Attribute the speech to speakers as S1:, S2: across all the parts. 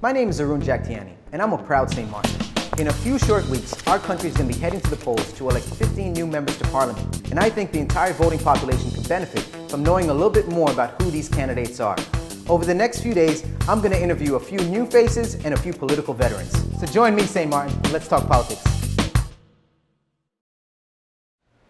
S1: My name is Arun Jagtiani, and I'm a proud St. Martin. In a few short weeks, our country is going to be heading to the polls to elect 15 new members to Parliament, and I think the entire voting population could benefit from knowing a little bit more about who these candidates are. Over the next few days, I'm going to interview a few new faces and a few political veterans. So join me, St. Martin, and let's talk politics.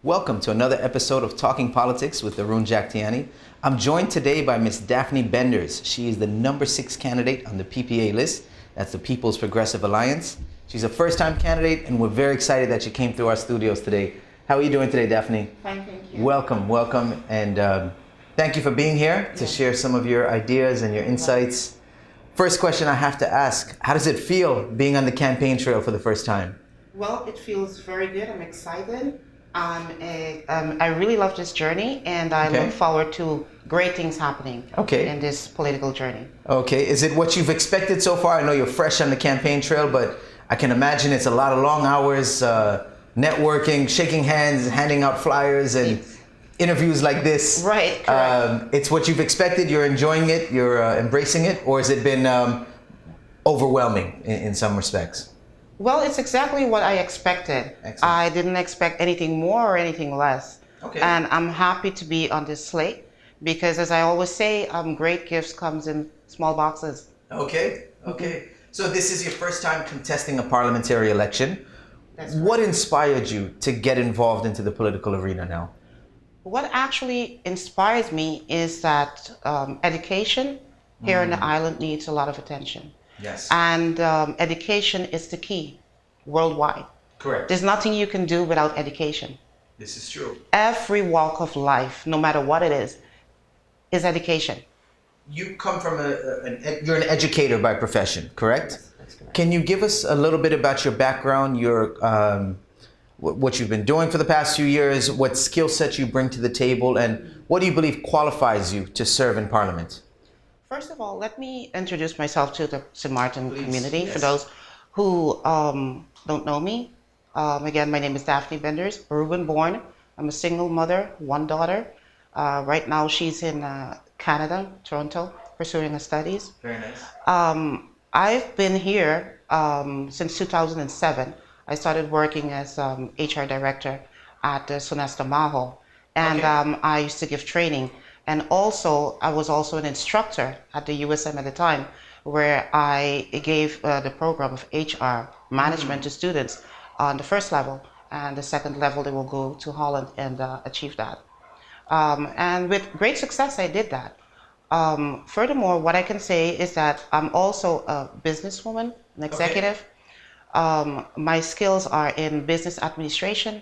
S1: Welcome to another episode of Talking Politics with Arun Jagtiani. I'm joined today by Ms. Dapheniebenders. She is the number 6 candidate on the PPA list. That's the People's Progressive Alliance. She's a first-time candidate, and we're very excited that she came through our studios today. How are you doing today, Daphenie?
S2: Fine, thank you.
S1: Welcome, and thank you for being here to share some of your ideas and your insights. First question I have to ask, how does it feel being on the campaign trail for the first time?
S2: Well, it feels very good. I'm excited. I really love this journey, and I look forward to great things happening in this political journey. Okay,
S1: is it what you've expected so far? I know you're fresh on the campaign trail, but I can imagine it's a lot of long hours, networking, shaking hands, handing out flyers, and interviews like this.
S2: Right, correct.
S1: It's what you've expected, you're enjoying it, you're embracing it, or has it been overwhelming in some respects?
S2: Well, it's exactly what I expected. Excellent. I didn't expect anything more or anything less. Okay. And I'm happy to be on this slate because, as I always say, great gifts comes in small boxes.
S1: Okay. So this is your first time contesting a parliamentary election. That's right. What inspired you to get involved into the political arena now?
S2: What actually inspires me is that education here in the island needs a lot of attention.
S1: Yes.
S2: And education is the key worldwide.
S1: Correct.
S2: There's nothing you can do without education.
S1: This is true.
S2: Every walk of life, no matter what it is education.
S1: You come from you're an educator by profession, correct?
S2: Yes, that's correct.
S1: Can you give us a little bit about your background, your what you've been doing for the past few years, what skill set you bring to the table, and what do you believe qualifies you to serve in Parliament?
S2: First of all, let me introduce myself to the St. Martin community.
S1: Yes.
S2: For those who don't know me. Again, my name is Dapheniebenders, Arun born. I'm a single mother, one daughter. Right now she's in Canada, Toronto, pursuing her studies.
S1: Very nice.
S2: I've been here since 2007. I started working as HR director at Sonesta Maho, and I used to give training. And also, I was also an instructor at the USM at the time, where I gave the program of HR management to students on the first level, and the second level they will go to Holland and achieve that. And with great success, I did that. Furthermore, what I can say is that I'm also a businesswoman, an executive. My skills are in business administration,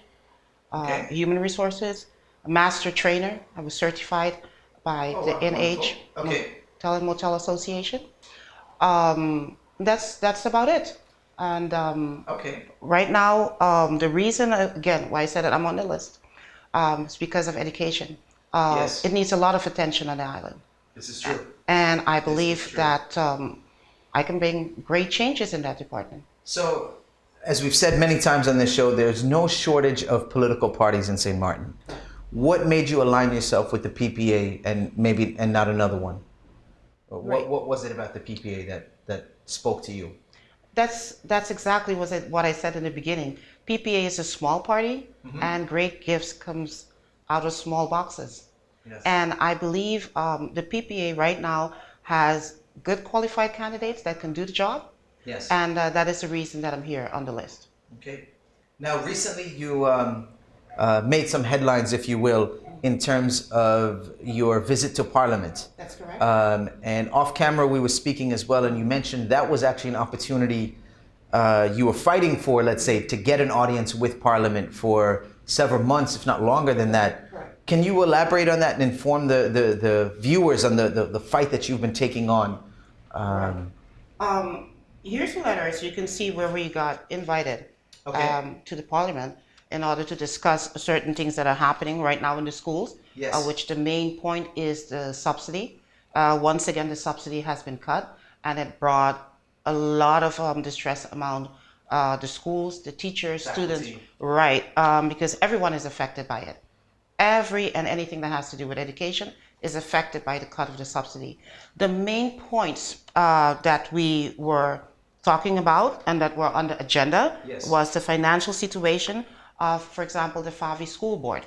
S2: human resources, a master trainer. I was certified by the NH, Hotel and Motel Association. That's about it. And right now, the reason, again, why I said that I'm on the list is because of education.
S1: Yes.
S2: It needs a lot of attention on the island.
S1: This is true.
S2: And I believe that I can bring great changes in that department.
S1: So, as we've said many times on this show, there's no shortage of political parties in St. Martin. What made you align yourself with the PPA and not another one?
S2: Right.
S1: What was it about the PPA that spoke to you?
S2: That's exactly what I said in the beginning. PPA is a small party, and great gifts comes out of small boxes.
S1: Yes.
S2: And I believe the PPA right now has good qualified candidates that can do the job.
S1: Yes.
S2: And that is the reason that I'm here on the list.
S1: Okay. Now, recently you made some headlines, if you will, in terms of your visit to Parliament.
S2: That's correct.
S1: And off camera, we were speaking as well, and you mentioned that was actually an opportunity you were fighting for, let's say, to get an audience with Parliament for several months, if not longer than that.
S2: Correct.
S1: Can you elaborate on that and inform the viewers on the fight that you've been taking on?
S2: Here's the letters. You can see where we got invited to the Parliament in order to discuss certain things that are happening right now in the schools, which the main point is the subsidy. Once again, the subsidy has been cut, and it brought a lot of distress among the schools, the teachers, students, because everyone is affected by it. Every and anything that has to do with education is affected by the cut of the subsidy. The main points that we were talking about and that were on the agenda was the financial situation of, for example, the Favi School Board.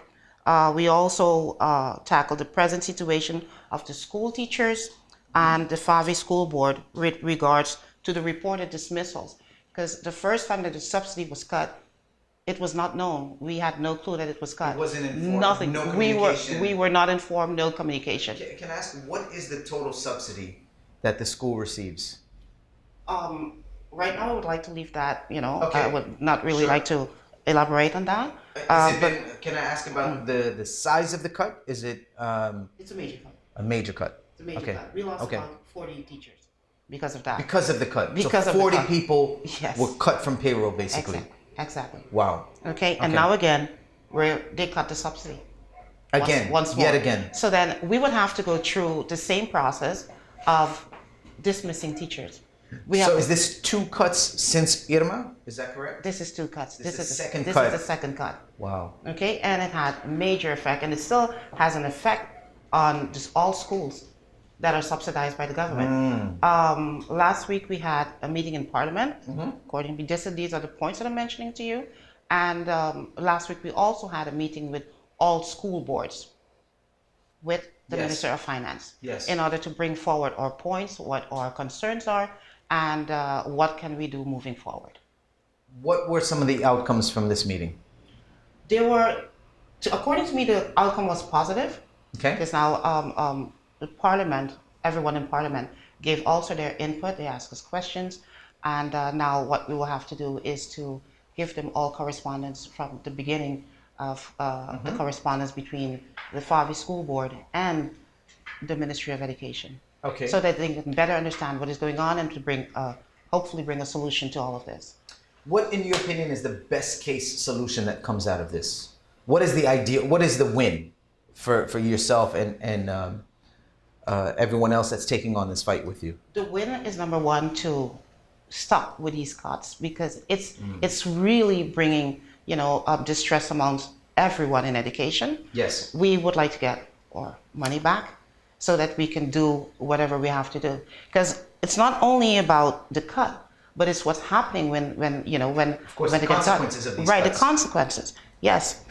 S2: We also tackled the present situation of the school teachers and the Favi School Board with regards to the reported dismissals. Because the first time that the subsidy was cut, it was not known. We had no clue that it was cut.
S1: It wasn't informed.
S2: Nothing.
S1: No communication.
S2: We were not informed. No communication.
S1: Can I ask, what is the total subsidy that the school receives?
S2: Right now, I would like to leave that.
S1: Okay.
S2: I would not really like to elaborate on that.
S1: Can I ask about the size of the cut? Is it?
S2: It's a major cut.
S1: A major cut.
S2: It's a major cut. We lost about 40 teachers because of that.
S1: Because of the cut.
S2: Because
S1: so
S2: of the
S1: 40
S2: cut.
S1: people
S2: Yes.
S1: were cut from payroll, basically.
S2: Exactly.
S1: Wow.
S2: Okay. And now again, they cut the subsidy.
S1: Again.
S2: Once more.
S1: Yet again.
S2: So then we would have to go through the same process of dismissing teachers.
S1: So is this 2 cuts since Irma? Is that correct?
S2: This is 2 cuts.
S1: This is the second
S2: This
S1: cut.
S2: is the second cut.
S1: Wow.
S2: Okay, and it had major effect, and it still has an effect on just all schools that are subsidized by the government. Last week we had a meeting in Parliament. According to these are the points that I'm mentioning to you. And last week we also had a meeting with all school boards with the Minister of Finance in order to bring forward our points, what our concerns are, and what can we do moving forward.
S1: What were some of the outcomes from this meeting?
S2: There were, according to me, the outcome was positive.
S1: Okay.
S2: Because now the Parliament, everyone in Parliament gave also their input. They asked us questions, and now what we will have to do is to give them all correspondence from the beginning of the correspondence between the Favi School Board and the Ministry of Education.
S1: Okay.
S2: So that they can better understand what is going on and to bring, hopefully bring a solution to all of this.
S1: What, in your opinion, is the best case solution that comes out of this? What is the ideal? What is the win for yourself and everyone else that's taking on this fight with you?
S2: The win is number one to stop with these cuts because it's really bringing distress amongst everyone in education.
S1: Yes.
S2: We would like to get our money back so that we can do whatever we have to do. Because it's not only about the cut, but it's what's happening when
S1: Of course,
S2: when
S1: the
S2: it gets done.
S1: consequences of these
S2: Right,
S1: cuts.
S2: the consequences. Yes.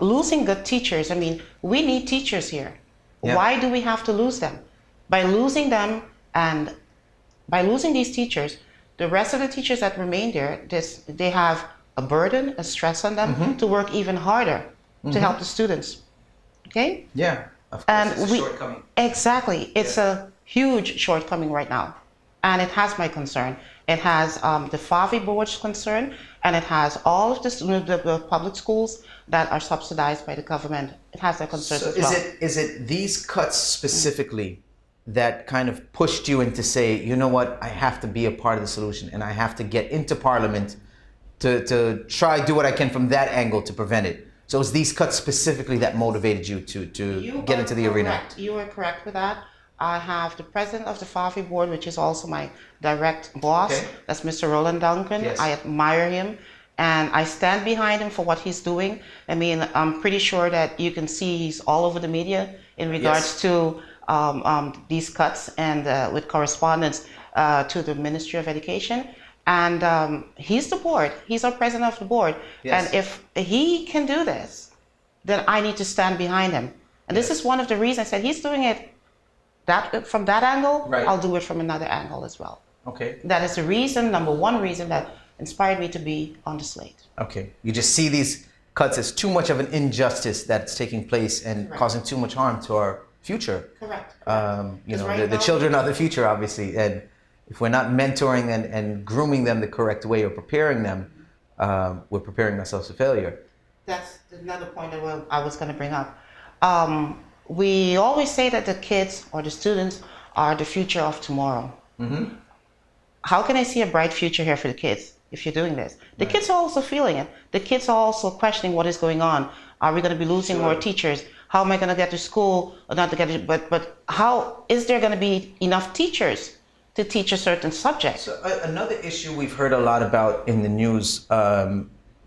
S2: Losing good teachers. I mean, we need teachers here.
S1: Yeah.
S2: Why do we have to lose them? By losing them and by losing these teachers, the rest of the teachers that remain there, they have a burden, a stress on them to work even harder to help the students. Okay?
S1: Yeah. Of course, it's a shortcoming.
S2: Exactly. It's a huge shortcoming right now. And it has my concern. It has the Favi board's concern, and it has all of the public schools that are subsidized by the government. It has their concerns
S1: So
S2: as well.
S1: is it these cuts specifically that kind of pushed you into say, you know what, I have to be a part of the solution and I have to get into Parliament to try do what I can from that angle to prevent it? So it's these cuts specifically that motivated you to get into the arena?
S2: You are correct with that. I have the president of the Favi board, which is also my direct boss.
S1: Okay.
S2: That's Mr. Roland Duncan.
S1: Yes.
S2: I admire him and I stand behind him for what he's doing. I mean, I'm pretty sure that you can see he's all over the media in regards to these cuts and with correspondence to the Ministry of Education. And he's the board. He's our president of the board.
S1: Yes.
S2: And if he can do this, then I need to stand behind him. And this is one of the reasons I said he's doing it from that angle.
S1: Right.
S2: I'll do it from another angle as well.
S1: Okay.
S2: That is the reason, number one reason that inspired me to be on the slate.
S1: Okay. You just see these cuts as too much of an injustice that's taking place and
S2: Correct.
S1: causing too much harm to our future.
S2: Correct.
S1: You know,
S2: right
S1: the
S2: now-
S1: children are the future, obviously, and if we're not mentoring and grooming them the correct way or preparing them, we're preparing ourselves for failure.
S2: That's another point that I was going to bring up. We always say that the kids or the students are the future of tomorrow.
S1: Mm-hmm.
S2: How can I see a bright future here for the kids if you're doing this? The kids are also feeling it. The kids are also questioning what is going on. Are we going to be losing more teachers? How am I going to get to school? Or not to get to, but how is there going to be enough teachers to teach a certain subject?
S1: So another issue we've heard a lot about in the news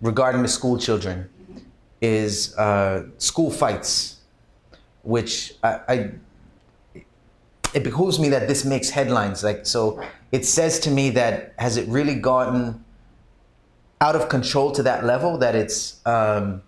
S1: regarding the school children is school fights. which it behooves me that this makes headlines. Like, so it says to me that, has it really gotten out of control to that level that it's, and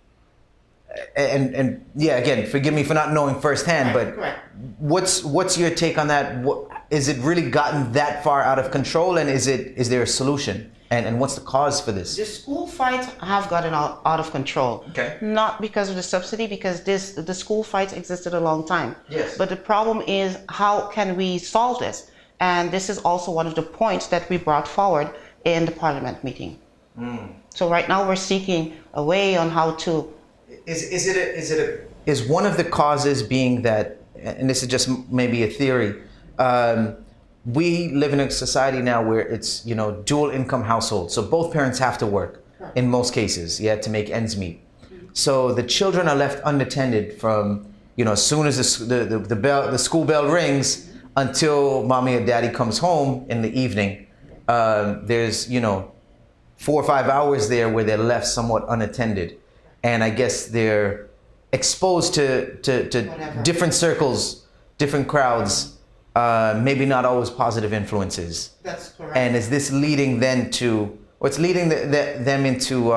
S1: yeah, again, forgive me for not knowing firsthand, but what's your take on that? Is it really gotten that far out of control, and is there a solution? And what's the cause for this?
S2: The school fights have gotten out of control.
S1: Okay.
S2: Not because of the subsidy, because the school fights existed a long time.
S1: Yes.
S2: But the problem is, how can we solve this? And this is also one of the points that we brought forward in the parliament meeting. So right now we're seeking a way on how to.
S1: Is one of the causes being that, and this is just maybe a theory, we live in a society now where it's, dual income households. So both parents have to work in most cases, to make ends meet. So the children are left unattended from, as soon as the school bell rings until mommy or daddy comes home in the evening. There's, 4 or 5 hours there where they're left somewhat unattended. And I guess they're exposed to different circles, different crowds, maybe not always positive influences.
S2: That's correct.
S1: And is this leading then to, or it's leading them into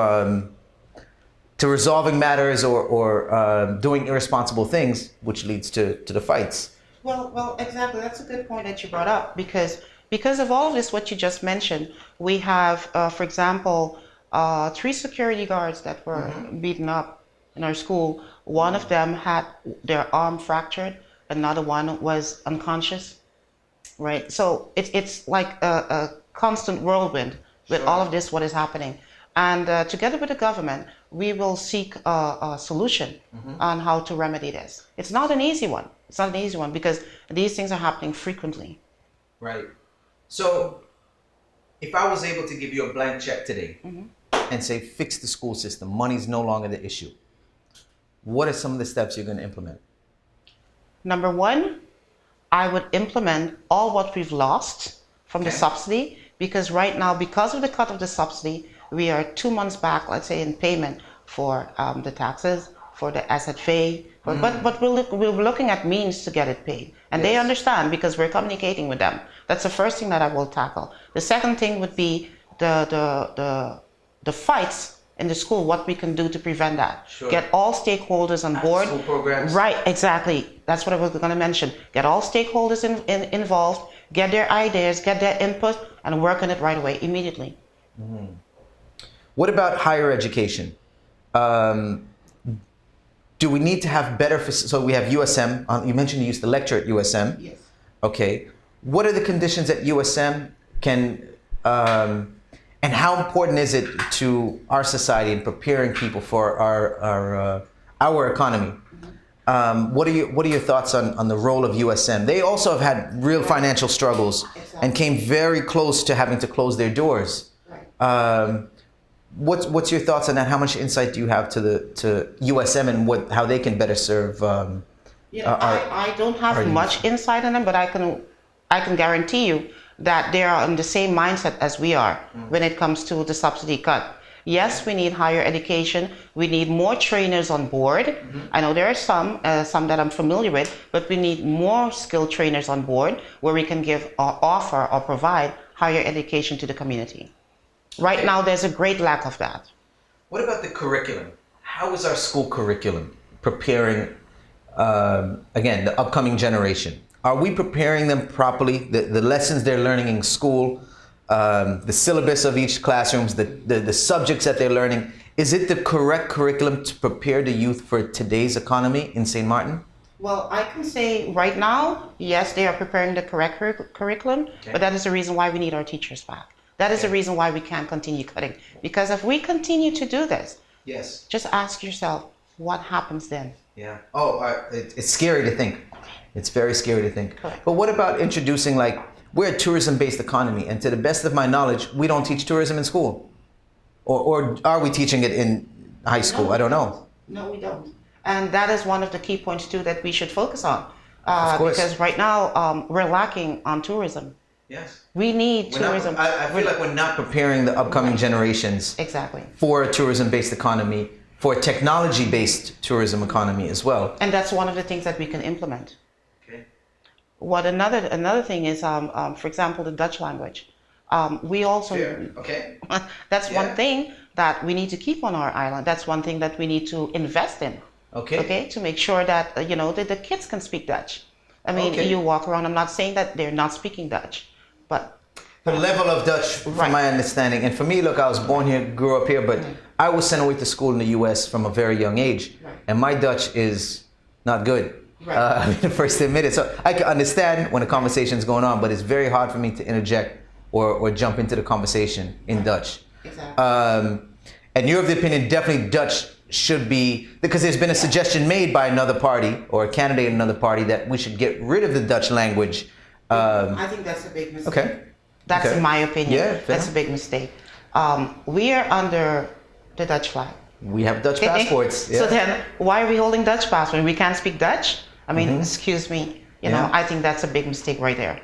S1: to resolving matters or doing irresponsible things, which leads to the fights?
S2: Well, exactly. That's a good point that you brought up, because of all of this, what you just mentioned, we have, for example, 3 security guards that were beaten up in our school. One of them had their arm fractured. Another one was unconscious, right? So it's like a constant whirlwind with all of this, what is happening. And together with the government, we will seek a solution on how to remedy this. It's not an easy one. It's not an easy one, because these things are happening frequently.
S1: Right. So if I was able to give you a blank check today and say, fix the school system, money's no longer the issue, what are some of the steps you're going to implement?
S2: Number 1, I would implement all what we've lost from the subsidy, because right now, because of the cut of the subsidy, we are 2 months back, let's say, in payment for the taxes, for the asset fee, but we're looking at means to get it paid. And they understand, because we're communicating with them. That's the first thing that I will tackle. The second thing would be the fights in the school, what we can do to prevent that.
S1: Sure.
S2: Get all stakeholders on board.
S1: School programs.
S2: Right, exactly. That's what I was going to mention. Get all stakeholders involved, get their ideas, get their input, and work on it right away, immediately.
S1: What about higher education? Do we need to have better, so we have USM, you mentioned you used to lecture at USM.
S2: Yes.
S1: Okay. What are the conditions at USM and how important is it to our society in preparing people for our economy? What are your thoughts on the role of USM? They also have had real financial struggles and came very close to having to close their doors. What's your thoughts on that? How much insight do you have to USM and how they can better serve?
S2: I don't have much insight on them, but I can guarantee you that they are on the same mindset as we are when it comes to the subsidy cut. Yes, we need higher education. We need more trainers on board. I know there are some that I'm familiar with, but we need more skilled trainers on board where we can give or offer or provide higher education to the community. Right now, there's a great lack of that.
S1: What about the curriculum? How is our school curriculum preparing, again, the upcoming generation? Are we preparing them properly? The lessons they're learning in school, the syllabus of each classroom, the subjects that they're learning, is it the correct curriculum to prepare the youth for today's economy in St. Martin?
S2: Well, I can say right now, yes, they are preparing the correct curriculum, but that is the reason why we need our teachers back. That is the reason why we can't continue cutting. Because if we continue to do this, just ask yourself, what happens then?
S1: Yeah. Oh, it's scary to think. It's very scary to think.
S2: Correct.
S1: But what about introducing, like, we're a tourism-based economy, and to the best of my knowledge, we don't teach tourism in school. Or are we teaching it in high school? I don't know.
S2: No, we don't. And that is one of the key points, too, that we should focus on.
S1: Of course.
S2: Because right now, we're lacking on tourism.
S1: Yes.
S2: We need tourism.
S1: I feel like we're not preparing the upcoming generations
S2: Exactly.
S1: for a tourism-based economy, for a technology-based tourism economy as well.
S2: And that's one of the things that we can implement.
S1: Okay.
S2: What another thing is, for example, the Dutch language. We also,
S1: Okay.
S2: that's one thing that we need to keep on our island. That's one thing that we need to invest in.
S1: Okay.
S2: Okay, to make sure that, you know, that the kids can speak Dutch. I mean, you walk around, I'm not saying that they're not speaking Dutch, but...
S1: The level of Dutch, from my understanding, and for me, look, I was born here, grew up here, but I was sent away to school in the U.S. from a very young age, and my Dutch is not good. I mean, first to admit it. So I can understand when a conversation is going on, but it's very hard for me to interject or jump into the conversation in Dutch.
S2: Exactly.
S1: And you're of the opinion definitely Dutch should be, because there's been a suggestion made by another party or a candidate in another party that we should get rid of the Dutch language.
S2: I think that's a big mistake.
S1: Okay.
S2: That's in my opinion.
S1: Yeah,
S2: that's a big mistake. We are under the Dutch flag.
S1: We have Dutch passports. Yeah.
S2: So then, why are we holding Dutch passports? We can't speak Dutch? I mean, excuse me. You know, I think that's a big mistake right there.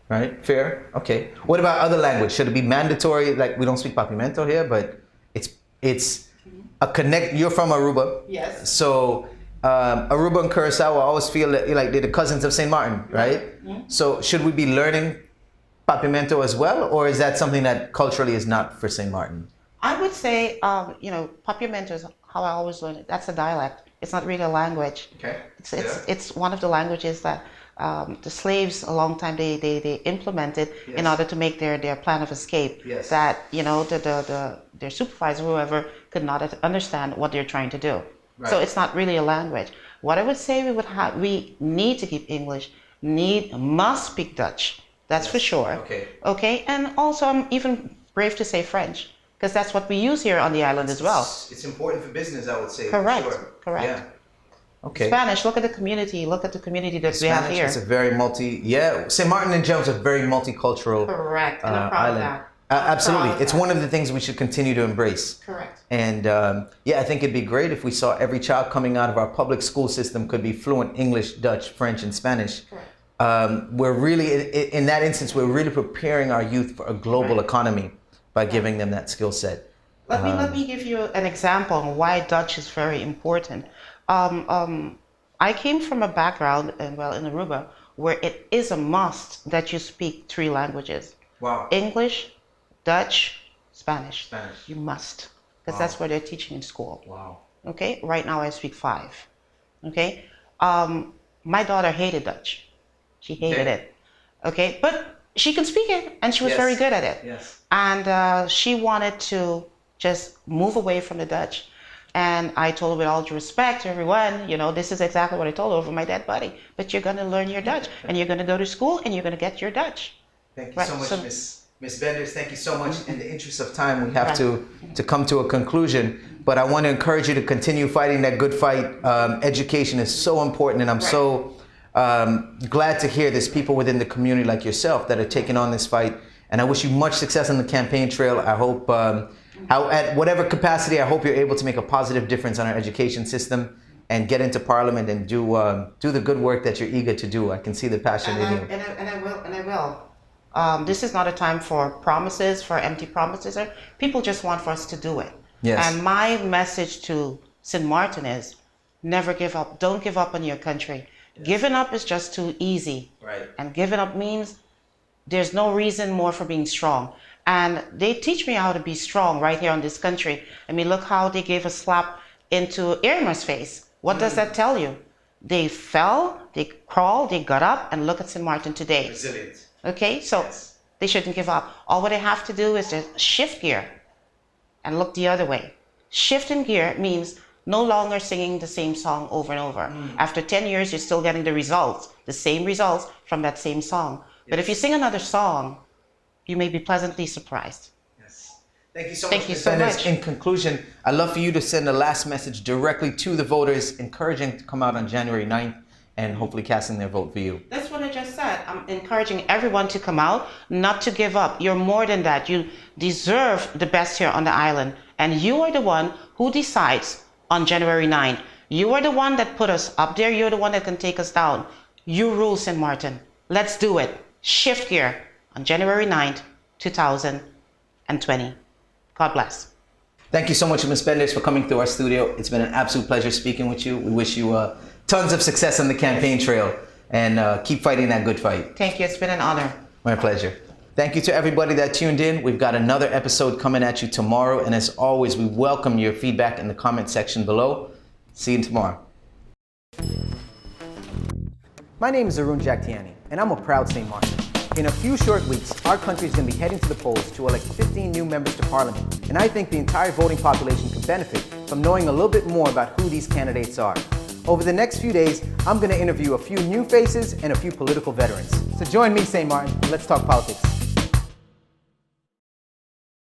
S1: Right, fair, okay. What about other language? Should it be mandatory? Like, we don't speak Papiamento here, but it's a connect. You're from Aruba.
S2: Yes.
S1: So Aruba and Curacao, I always feel like they're the cousins of St. Martin, right? So should we be learning Papiamento as well, or is that something that culturally is not for St. Martin?
S2: I would say, you know, Papiamento is how I always learn it. That's a dialect. It's not really a language.
S1: Okay.
S2: It's one of the languages that the slaves a long time they implemented in order to make their plan of escape.
S1: Yes.
S2: That, you know, their supervisor, whoever, could not understand what they're trying to do.
S1: Right.
S2: So it's not really a language. What I would say we need to keep English. Must speak Dutch. That's for sure.
S1: Okay.
S2: Okay. And also, I'm even brave to say French, because that's what we use here on the island as well.
S1: It's important for business, I would say.
S2: Correct.
S1: For sure.
S2: Correct.
S1: Yeah. Okay.
S2: Spanish. Look at the community. Look at the community that we have here.
S1: It's a very St. Martin in general is a very multicultural
S2: Correct. And I'm proud of that.
S1: Absolutely. It's one of the things we should continue to embrace.
S2: Correct.
S1: And I think it'd be great if we saw every child coming out of our public school system could be fluent English, Dutch, French, and Spanish.
S2: Correct.
S1: We're really, in that instance, we're really preparing our youth for a global economy by giving them that skill set.
S2: Let me give you an example on why Dutch is very important. I came from a background, in Aruba, where it is a must that you speak 3 languages.
S1: Wow.
S2: English, Dutch, Spanish.
S1: Spanish.
S2: You must, because that's what they're teaching in school.
S1: Wow.
S2: Okay. Right now I speak 5. Okay. My daughter hated Dutch. She hated it. Okay. But she can speak it, and she was very good at it.
S1: Yes.
S2: And she wanted to just move away from the Dutch. And I told her, with all due respect to everyone, you know, this is exactly what I told her over my dead body. But you're going to learn your Dutch, and you're going to go to school, and you're going to get your Dutch.
S1: Thank you so much, Miss Benders. Thank you so much. In the interest of time, we have to come to a conclusion. But I want to encourage you to continue fighting that good fight. Education is so important, and I'm so glad to hear there's people within the community like yourself that are taking on this fight. And I wish you much success on the campaign trail. I hope, at whatever capacity, I hope you're able to make a positive difference on our education system and get into Parliament and do the good work that you're eager to do. I can see the passion in you.
S2: And I will. This is not a time for promises, for empty promises. People just want for us to do it.
S1: Yes.
S2: And my message to St. Martin is, never give up. Don't give up on your country. Yes. Giving up is just too easy.
S1: Right.
S2: And giving up means there's no reason more for being strong. And they teach me how to be strong right here in this country. I mean, look how they gave a slap into Irma's face. What does that tell you? They fell, they crawled, they got up, and look at St. Martin today.
S1: Resilient.
S2: Okay, so they shouldn't give up. All what they have to do is just shift gear and look the other way. Shifting gear means no longer singing the same song over and over. After 10 years, you're still getting the results, the same results from that same song. Yes. But if you sing another song, you may be pleasantly surprised.
S1: Yes. Thank you so
S2: much. Thank you so much.
S1: In conclusion, I'd love for you to send a last message directly to the voters, encouraging to come out on January 9th and hopefully casting their vote for you.
S2: That's what I just said. I'm encouraging everyone to come out, not to give up. You're more than that. You deserve the best here on the island. And you are the one who decides on January 9th. You are the one that put us up there. You're the one that can take us down. You rule St. Martin. Let's do it. Shift gear on January 9th, 2020. God bless.
S1: Thank you so much, Ms. Benders, for coming through our studio. It's been an absolute pleasure speaking with you. We wish you tons of success on the campaign trail and keep fighting that good fight.
S2: Thank you. It's been an honor.
S1: My pleasure. Thank you to everybody that tuned in. We've got another episode coming at you tomorrow. And as always, we welcome your feedback in the comment section below. See you tomorrow. My name is Arun Jagtiani, and I'm a proud St. Martin. In a few short weeks, our country is going to be heading to the polls to elect 15 new members to Parliament. And I think the entire voting population can benefit from knowing a little bit more about who these candidates are. Over the next few days, I'm going to interview a few new faces and a few political veterans. So join me, St. Martin, and let's talk politics.